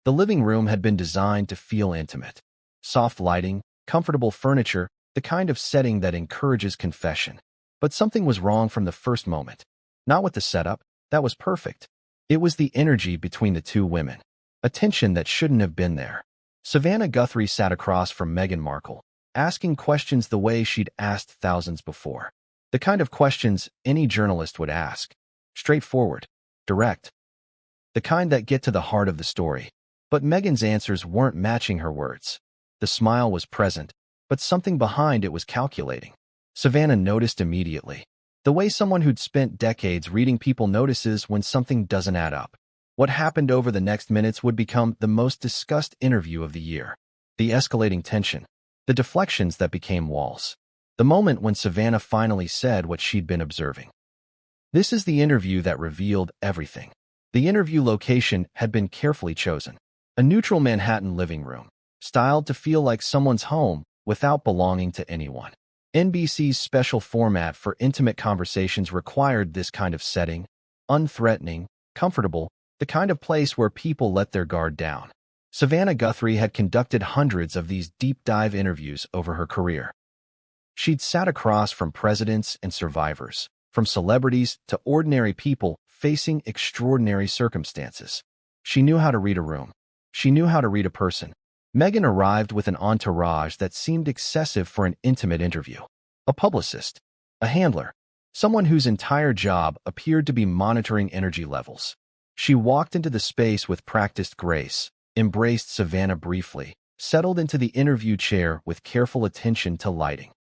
The living room had been designed to feel intimate. Soft lighting, comfortable furniture, the kind of setting that encourages confession. But something was wrong from the first moment. Not with the setup, that was perfect. It was the energy between the two women. A tension that shouldn't have been there. Savannah Guthrie sat across from Meghan Markle, asking questions the way she'd asked thousands before. The kind of questions any journalist would ask. Straightforward, direct. The kind that get to the heart of the story. But Meghan's answers weren't matching her words. The smile was present, but something behind it was calculating. Savannah noticed immediately. The way someone who'd spent decades reading people notices when something doesn't add up. What happened over the next minutes would become the most discussed interview of the year. The escalating tension. The deflections that became walls. The moment when Savannah finally said what she'd been observing. This is the interview that revealed everything. The interview location had been carefully chosen. A neutral Manhattan living room, styled to feel like someone's home without belonging to anyone. NBC's special format for intimate conversations required this kind of setting, unthreatening, comfortable, the kind of place where people let their guard down. Savannah Guthrie had conducted hundreds of these deep-dive interviews over her career. She'd sat across from presidents and survivors, from celebrities to ordinary people facing extraordinary circumstances. She knew how to read a room. She knew how to read a person. Meghan arrived with an entourage that seemed excessive for an intimate interview. A publicist, a handler, someone whose entire job appeared to be monitoring energy levels. She walked into the space with practiced grace, embraced Savannah briefly, settled into the interview chair with careful attention to lighting.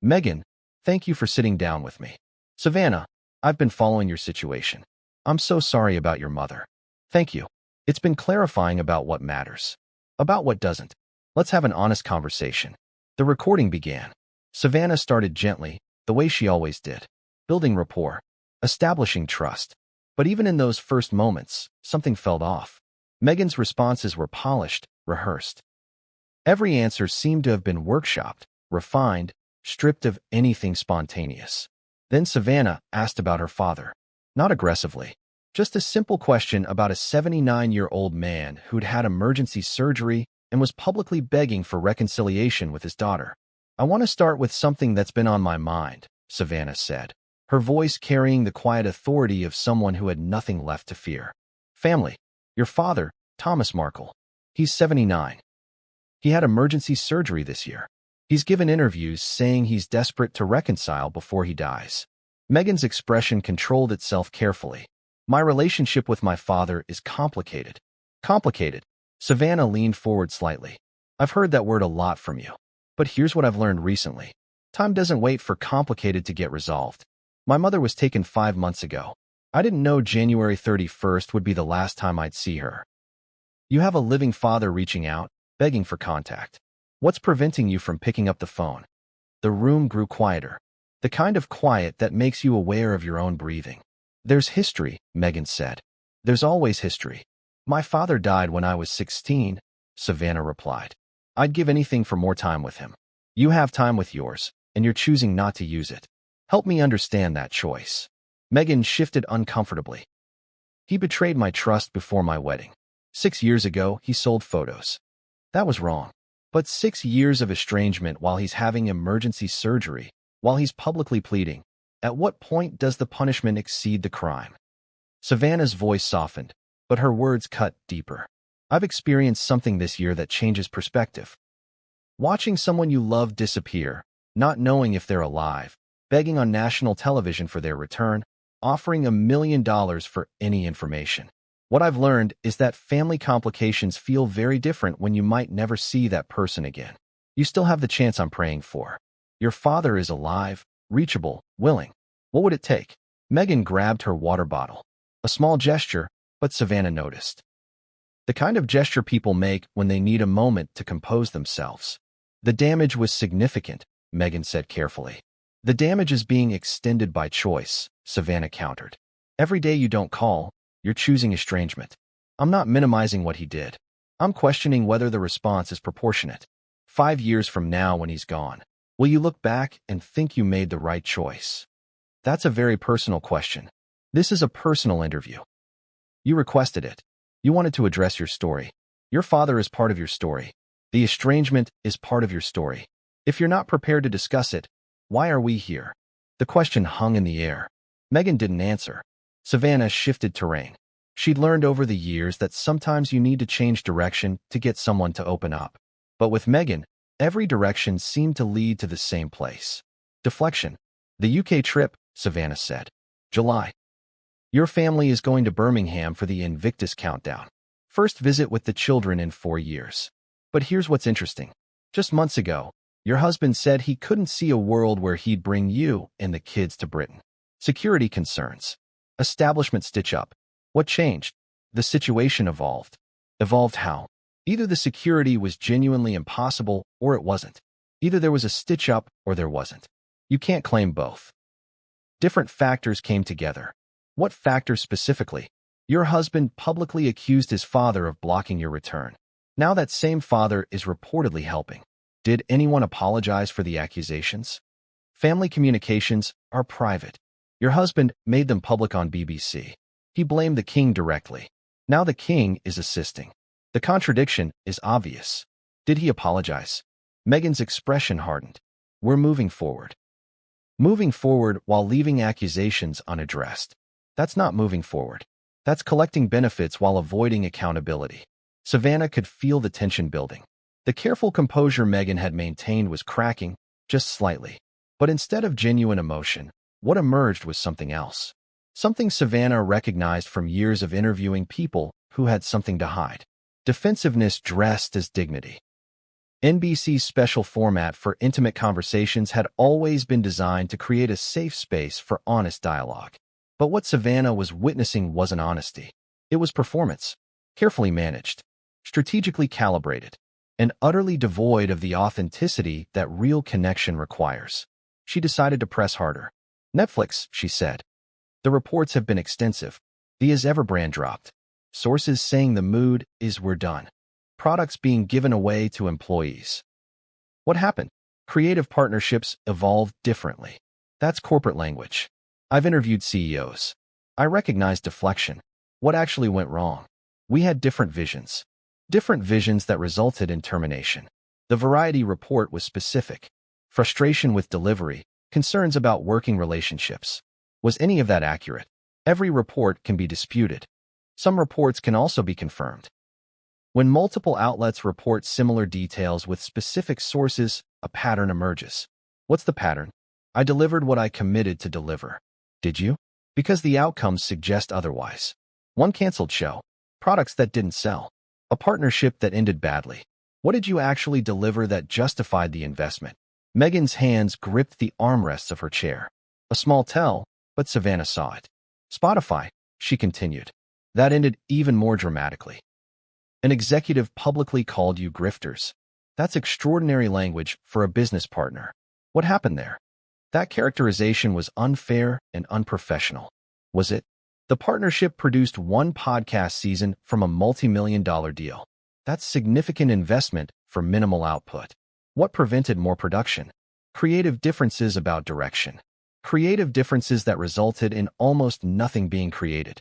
"Meghan, thank you for sitting down with me." "Savannah, I've been following your situation. I'm so sorry about your mother." "Thank you. It's been clarifying about what matters. About what doesn't. Let's have an honest conversation." The recording began. Savannah started gently, the way she always did. Building rapport. Establishing trust. But even in those first moments, something felt off. Meghan's responses were polished, rehearsed. Every answer seemed to have been workshopped, refined, stripped of anything spontaneous. Then Savannah asked about her father. Not aggressively. Just a simple question about a 79-year-old man who'd had emergency surgery and was publicly begging for reconciliation with his daughter. "I want to start with something that's been on my mind," Savannah said, her voice carrying the quiet authority of someone who had nothing left to fear. "Family. Your father, Thomas Markle. He's 79. He had emergency surgery this year. He's given interviews saying he's desperate to reconcile before he dies." Meghan's expression controlled itself carefully. "My relationship with my father is complicated." "Complicated?" Savannah leaned forward slightly. "I've heard that word a lot from you. But here's what I've learned recently. Time doesn't wait for complicated to get resolved. My mother was taken 5 months ago. I didn't know January 31st would be the last time I'd see her. You have a living father reaching out, begging for contact. What's preventing you from picking up the phone?" The room grew quieter. The kind of quiet that makes you aware of your own breathing. "There's history," Meghan said. "There's always history. My father died when I was 16, Savannah replied. "I'd give anything for more time with him. You have time with yours, and you're choosing not to use it. Help me understand that choice." Meghan shifted uncomfortably. "He betrayed my trust before my wedding. 6 years ago, he sold photos. That was wrong. But 6 years of estrangement while he's having emergency surgery, while he's publicly pleading. At what point does the punishment exceed the crime?" Savannah's voice softened, but her words cut deeper. "I've experienced something this year that changes perspective. Watching someone you love disappear, not knowing if they're alive, begging on national television for their return, offering $1 million for any information. What I've learned is that family complications feel very different when you might never see that person again. You still have the chance I'm praying for. Your father is alive, reachable, willing. What would it take?" Meghan grabbed her water bottle. A small gesture, but Savannah noticed. The kind of gesture people make when they need a moment to compose themselves. "The damage was significant," Meghan said carefully. "The damage is being extended by choice," Savannah countered. "Every day you don't call, you're choosing estrangement. I'm not minimizing what he did. I'm questioning whether the response is proportionate. 5 years from now when he's gone, will you look back and think you made the right choice?" That's a very personal question. This is a personal interview. You requested it. You wanted to address your story. Your father is part of your story. The estrangement is part of your story. If you're not prepared to discuss it, why are we here? The question hung in the air. Meghan didn't answer. Savannah shifted terrain. She'd learned over the years that sometimes you need to change direction to get someone to open up. But with Meghan, every direction seemed to lead to the same place. Deflection. The UK trip, Savannah said. July. Your family is going to Birmingham for the Invictus Countdown. First visit with the children in 4 years. But here's what's interesting. Just months ago, your husband said he couldn't see a world where he'd bring you and the kids to Britain. Security concerns. Establishment stitch-up. What changed? The situation evolved. Evolved how? Either the security was genuinely impossible or it wasn't. Either there was a stitch-up or there wasn't. You can't claim both. Different factors came together. What factors specifically? Your husband publicly accused his father of blocking your return. Now that same father is reportedly helping. Did anyone apologize for the accusations? Family communications are private. Your husband made them public on BBC. He blamed the king directly. Now the king is assisting. The contradiction is obvious. Did he apologize? Meghan's expression hardened. We're moving forward. Moving forward while leaving accusations unaddressed. That's not moving forward. That's collecting benefits while avoiding accountability. Savannah could feel the tension building. The careful composure Meghan had maintained was cracking, just slightly. But instead of genuine emotion, what emerged was something else. Something Savannah recognized from years of interviewing people who had something to hide. Defensiveness dressed as dignity. NBC's special format for intimate conversations had always been designed to create a safe space for honest dialogue. But what Savannah was witnessing wasn't honesty. It was performance, carefully managed, strategically calibrated, and utterly devoid of the authenticity that real connection requires. She decided to press harder. Netflix, she said. The reports have been extensive. The As Ever brand dropped. Sources saying the mood is we're done. Products being given away to employees. What happened? Creative partnerships evolved differently. That's corporate language. I've interviewed CEOs. I recognize deflection. What actually went wrong? We had different visions. Different visions that resulted in termination. The Variety report was specific. Frustration with delivery, concerns about working relationships. Was any of that accurate? Every report can be disputed. Some reports can also be confirmed. When multiple outlets report similar details with specific sources, a pattern emerges. What's the pattern? I delivered what I committed to deliver. Did you? Because the outcomes suggest otherwise. One canceled show. Products that didn't sell. A partnership that ended badly. What did you actually deliver that justified the investment? Meghan's hands gripped the armrests of her chair. A small tell, but Savannah saw it. Spotify, she continued. That ended even more dramatically. An executive publicly called you grifters. That's extraordinary language for a business partner. What happened there? That characterization was unfair and unprofessional. Was it? The partnership produced one podcast season from a multi-million-dollar deal. That's significant investment for minimal output. What prevented more production? Creative differences about direction. Creative differences that resulted in almost nothing being created.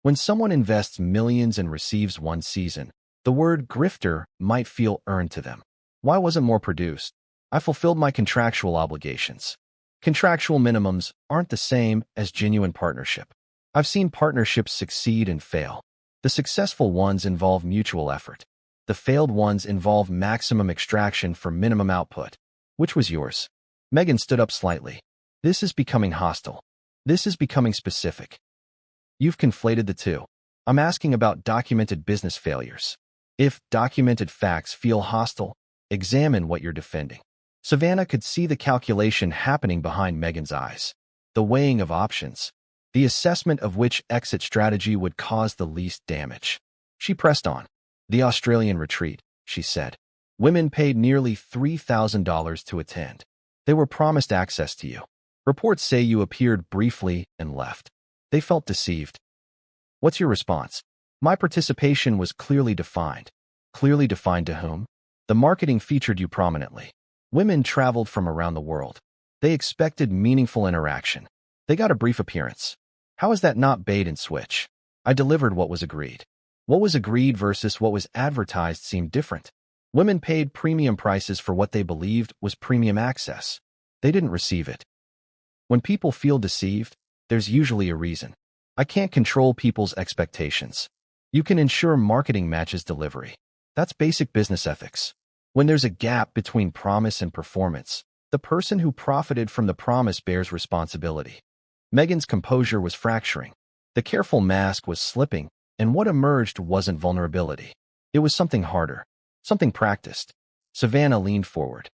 When someone invests millions and receives one season, the word grifter might feel earned to them. Why wasn't more produced? I fulfilled my contractual obligations. Contractual minimums aren't the same as genuine partnership. I've seen partnerships succeed and fail. The successful ones involve mutual effort. The failed ones involve maximum extraction for minimum output. Which was yours? Meghan stood up slightly. This is becoming hostile. This is becoming specific. You've conflated the two. I'm asking about documented business failures. If documented facts feel hostile, examine what you're defending. Savannah could see the calculation happening behind Meghan's eyes. The weighing of options. The assessment of which exit strategy would cause the least damage. She pressed on. The Australian retreat, she said. Women paid nearly $3,000 to attend. They were promised access to you. Reports say you appeared briefly and left. They felt deceived. What's your response? My participation was clearly defined. Clearly defined to whom? The marketing featured you prominently. Women traveled from around the world. They expected meaningful interaction. They got a brief appearance. How is that not bait and switch? I delivered what was agreed. What was agreed versus what was advertised seemed different. Women paid premium prices for what they believed was premium access. They didn't receive it. When people feel deceived, there's usually a reason. I can't control people's expectations. You can ensure marketing matches delivery. That's basic business ethics. When there's a gap between promise and performance, the person who profited from the promise bears responsibility. Meghan's composure was fracturing. The careful mask was slipping, and what emerged wasn't vulnerability. It was something harder, something practiced. Savannah leaned forward.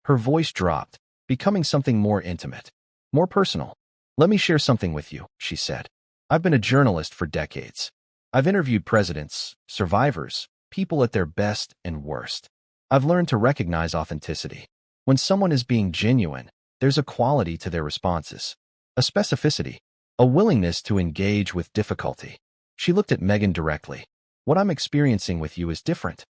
Her voice dropped, becoming something more intimate, more personal. "Let me share something with you," she said. "I've been a journalist for decades. I've interviewed presidents, survivors, people at their best and worst. I've learned to recognize authenticity. When someone is being genuine, there's a quality to their responses, a specificity, a willingness to engage with difficulty." She looked at Meghan directly. "What I'm experiencing with you is different.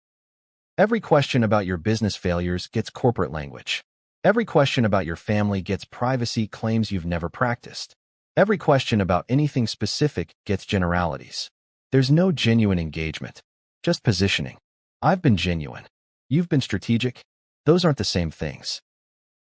Every question about your business failures gets corporate language. Every question about your family gets privacy claims you've never practiced. Every question about anything specific gets generalities. There's no genuine engagement, just positioning. I've been genuine. You've been strategic. Those aren't the same things.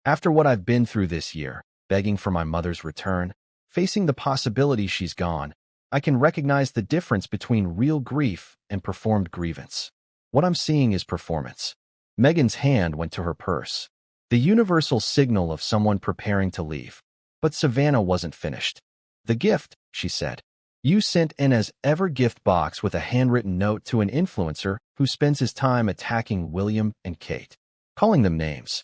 After what I've been through this year, begging for my mother's return, facing the possibility she's gone, I can recognize the difference between real grief and performed grievance. What I'm seeing is performance." Meghan's hand went to her purse, the universal signal of someone preparing to leave. But Savannah wasn't finished. "The gift," she said. "You sent in as ever gift box with a handwritten note to an influencer who spends his time attacking William and Kate, calling them names,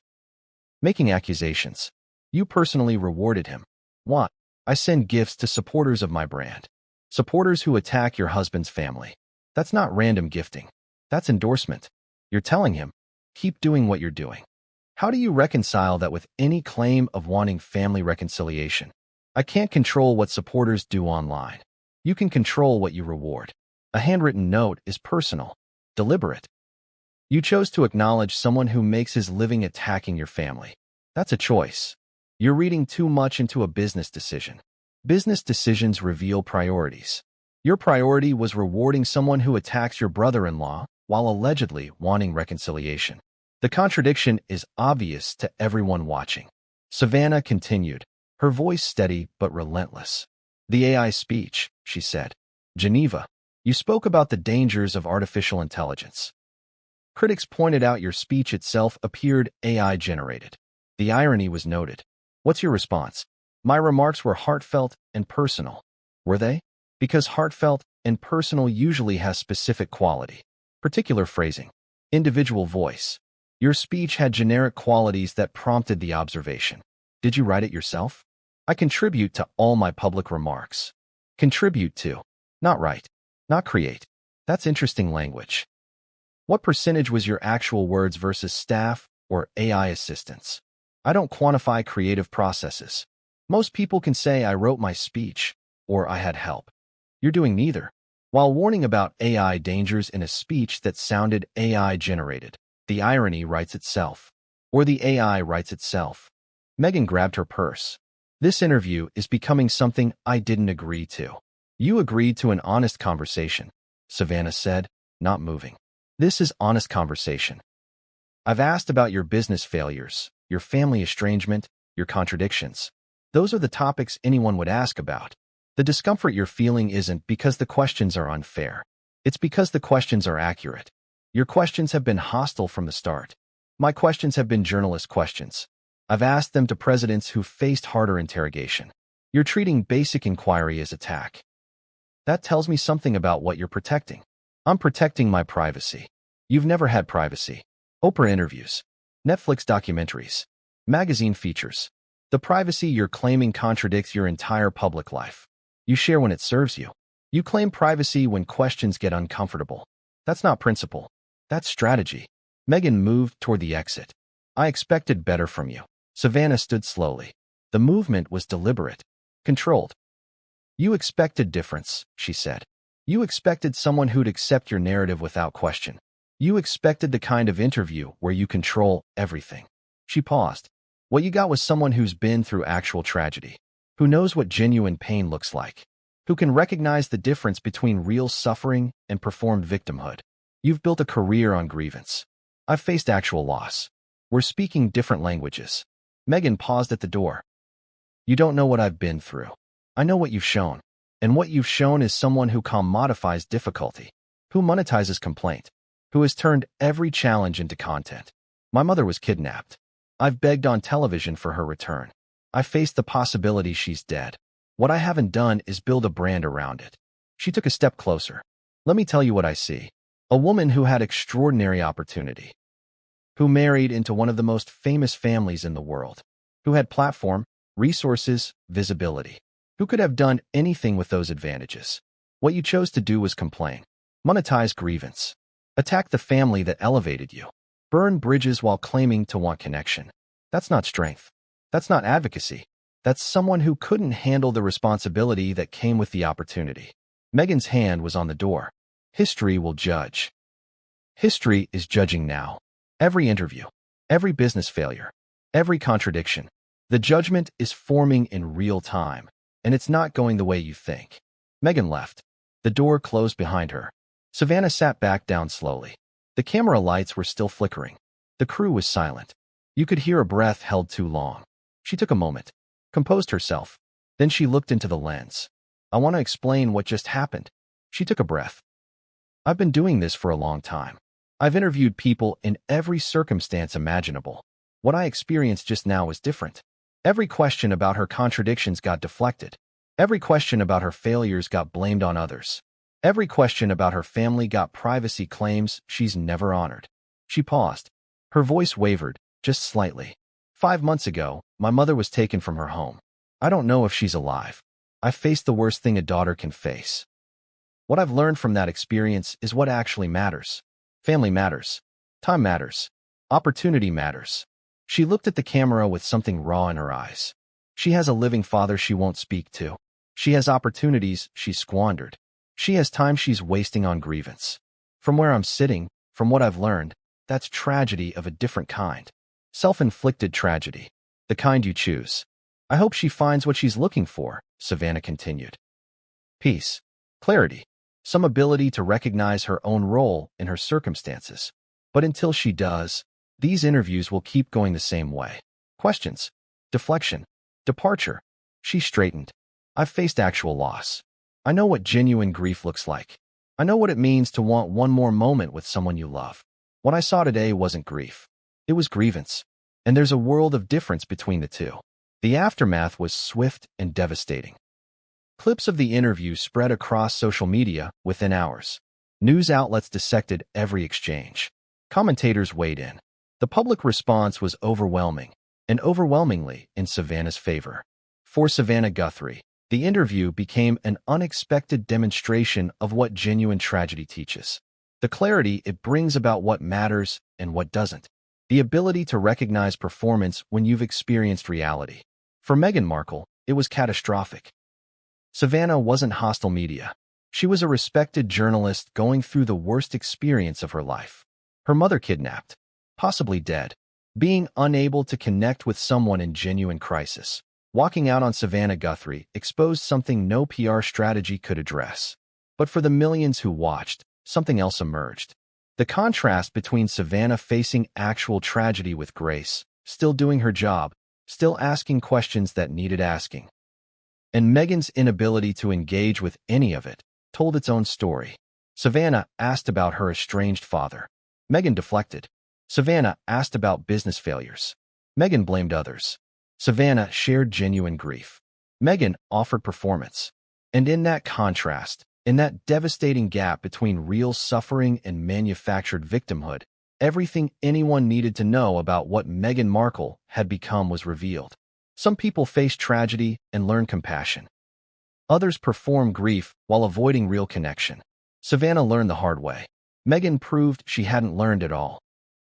making accusations. You personally rewarded him. What? I send gifts to supporters of my brand. Supporters who attack your husband's family. That's not random gifting. That's endorsement. You're telling him, keep doing what you're doing." How do you reconcile that with any claim of wanting family reconciliation? I can't control what supporters do online. You can control what you reward. A handwritten note is personal, deliberate. You chose to acknowledge someone who makes his living attacking your family. That's a choice. You're reading too much into a business decision. Business decisions reveal priorities. Your priority was rewarding someone who attacks your brother-in-law while allegedly wanting reconciliation. The contradiction is obvious to everyone watching. Savannah continued, her voice steady but relentless. "The AI speech," she said. "Geneva, you spoke about the dangers of artificial intelligence. Critics pointed out your speech itself appeared AI-generated. The irony was noted. What's your response?" "My remarks were heartfelt and personal." "Were they?" "Because heartfelt and personal usually has specific quality, particular phrasing, individual voice. Your speech had generic qualities that prompted the observation. Did you write it yourself?" "I contribute to all my public remarks." "Contribute to, not write, not create." That's interesting language. What percentage was your actual words versus staff or AI assistants? I don't quantify creative processes. Most people can say I wrote my speech or I had help. You're doing neither. While warning about AI dangers in a speech that sounded AI-generated, the irony writes itself, or the AI writes itself. Meghan grabbed her purse. "This interview is becoming something I didn't agree to." "You agreed to an honest conversation," Savannah said, not moving. "This is honest conversation. I've asked about your business failures, your family estrangement, your contradictions. Those are the topics anyone would ask about. The discomfort you're feeling isn't because the questions are unfair. It's because the questions are accurate. Your questions have been hostile from the start. My questions have been journalist questions. I've asked them to presidents who faced harder interrogation. You're treating basic inquiry as attack. That tells me something about what you're protecting. I'm protecting my privacy. You've never had privacy. Oprah interviews, Netflix documentaries, magazine features. The privacy you're claiming contradicts your entire public life. You share when it serves you. You claim privacy when questions get uncomfortable. That's not principle. That's strategy." Meghan moved toward the exit. "I expected better from you." Savannah stood slowly. The movement was deliberate, controlled. "You expected difference," she said. "You expected someone who'd accept your narrative without question. You expected the kind of interview where you control everything." She paused. "What you got was someone who's been through actual tragedy, who knows what genuine pain looks like. who can recognize the difference between real suffering and performed victimhood. You've built a career on grievance. I've faced actual loss. We're speaking different languages. Meghan paused at the door. You don't know what I've been through. I know what you've shown. And what you've shown is someone who commodifies difficulty, who monetizes complaint, who has turned every challenge into content. My mother was kidnapped. I've begged on television for her return. I faced the possibility she's dead. What I haven't done is build a brand around it. She took a step closer. Let me tell you what I see. A woman who had extraordinary opportunity, who married into one of the most famous families in the world, who had platform, resources, visibility, who could have done anything with those advantages. What you chose to do was complain, monetize grievance, attack the family that elevated you, burn bridges while claiming to want connection. That's not strength. That's not advocacy. That's someone who couldn't handle the responsibility that came with the opportunity. Meghan's hand was on the door. History will judge. History is judging now. Every interview, every business failure, every contradiction. The judgment is forming in real time, and it's not going the way you think. Meghan left. The door closed behind her. Savannah sat back down slowly. The camera lights were still flickering. The crew was silent. You could hear a breath held too long. She took a moment, composed herself. Then she looked into the lens. I want to explain what just happened. She took a breath. I've been doing this for a long time. I've interviewed people in every circumstance imaginable. What I experienced just now is different. Every question about her contradictions got deflected. Every question about her failures got blamed on others. Every question about her family got privacy claims she's never honored. She paused. Her voice wavered, just slightly. 5 months ago, my mother was taken from her home. I don't know if she's alive. I faced the worst thing a daughter can face. What I've learned from that experience is what actually matters. Family matters. Time matters. Opportunity matters. She looked at the camera with something raw in her eyes. She has a living father she won't speak to. She has opportunities she's squandered. She has time she's wasting on grievance. From where I'm sitting, from what I've learned, that's tragedy of a different kind. Self-inflicted tragedy. The kind you choose. I hope she finds what she's looking for, Savannah continued. Peace. Clarity. Some ability to recognize her own role in her circumstances. But until she does, these interviews will keep going the same way. Questions. Deflection. Departure. She straightened. I've faced actual loss. I know what genuine grief looks like. I know what it means to want one more moment with someone you love. What I saw today wasn't grief. It was grievance. And there's a world of difference between the two. The aftermath was swift and devastating. Clips of the interview spread across social media within hours. News outlets dissected every exchange. Commentators weighed in. The public response was overwhelming, and overwhelmingly in Savannah's favor. For Savannah Guthrie, the interview became an unexpected demonstration of what genuine tragedy teaches. The clarity it brings about what matters and what doesn't. The ability to recognize performance when you've experienced reality. For Meghan Markle, it was catastrophic. Savannah wasn't hostile media. She was a respected journalist going through the worst experience of her life. Her mother kidnapped, possibly dead, being unable to connect with someone in genuine crisis. Walking out on Savannah Guthrie exposed something no PR strategy could address. But for the millions who watched, something else emerged. The contrast between Savannah facing actual tragedy with grace, still doing her job, still asking questions that needed asking, and Meghan's inability to engage with any of it, told its own story. Savannah asked about her estranged father. Meghan deflected. Savannah asked about business failures. Meghan blamed others. Savannah shared genuine grief. Meghan offered performance. And in that contrast, in that devastating gap between real suffering and manufactured victimhood, everything anyone needed to know about what Meghan Markle had become was revealed. Some people face tragedy and learn compassion. Others perform grief while avoiding real connection. Savannah learned the hard way. Meghan proved she hadn't learned at all.